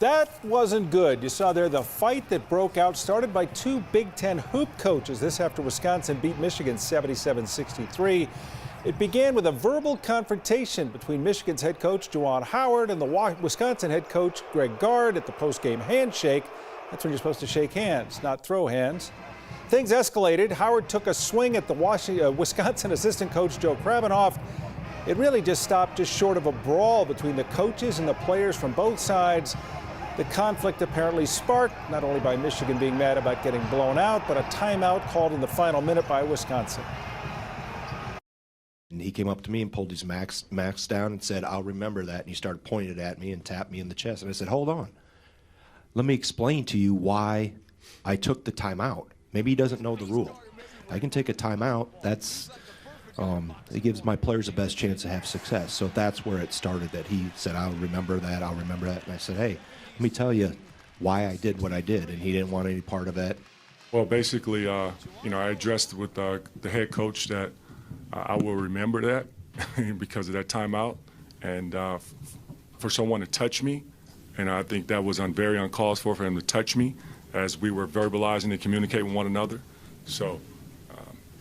That wasn't good. You saw there the fight that broke out, started by two Big Ten hoop coaches. This after Wisconsin beat Michigan 77-63. It began with a verbal confrontation between Michigan's head coach Juwan Howard and the Wisconsin head coach Greg Gard at the post-game handshake. That's when you're supposed to shake hands, not throw hands. Things escalated. Howard took a swing at the Wisconsin assistant coach Joe Krabbenhoff. It really just stopped just short of a brawl between the coaches and the players from both sides. The conflict apparently sparked not only by Michigan being mad about getting blown out, but a timeout called in the final minute by Wisconsin. And he came up to me and pulled his max down and said, "I'll remember that." And he started pointing it at me and tapped me in the chest. And I said, "Hold on. Let me explain to you why I took the timeout. Maybe he doesn't know the rule. I can take a timeout. It gives my players the best chance to have success." So that's where it started, that he said, "I'll remember that, I'll remember that." And I said, "Hey, let me tell you why I did what I did." And he didn't want any part of it. Well, basically, I addressed with the head coach that I will remember that because of that timeout. And for someone to touch me, and I think that was very uncalled for him to touch me as we were verbalizing and communicating with one another. So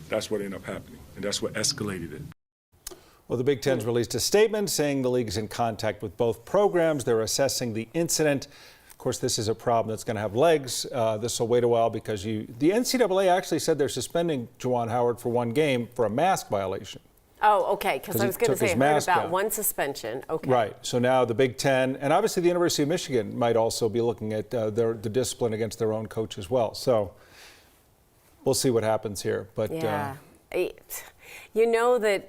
that's what ended up happening, and that's what escalated it. Well, the Big Ten's released a statement saying the league's in contact with both programs. They're assessing the incident. Of course, this is a problem that's going to have legs. This will wait a while because the NCAA actually said they're suspending Juwan Howard for one game for a mask violation. Oh, okay, because I was going to say, I heard about one suspension. Okay. Right, so now the Big Ten, and obviously the University of Michigan might also be looking at the discipline against their own coach as well. So we'll see what happens here. But yeah. You know that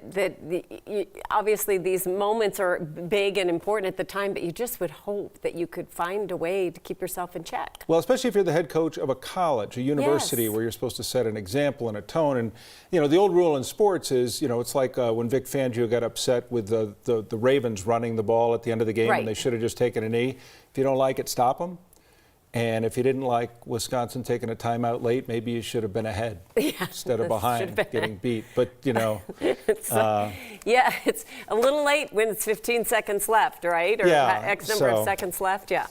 obviously these moments are big and important at the time, but you just would hope that you could find a way to keep yourself in check. Well, especially if you're the head coach of a college, a university, yes, where you're supposed to set an example and a tone. And, the old rule in sports is, it's like when Vic Fangio got upset with the Ravens running the ball at the end of the game, right, and they should have just taken a knee. If you don't like it, stop them. And if you didn't like Wisconsin taking a timeout late, maybe you should have been ahead, yeah, instead of behind getting beat. But, it's a little late when it's 15 seconds left, right? Or yeah, X number of seconds left, yeah.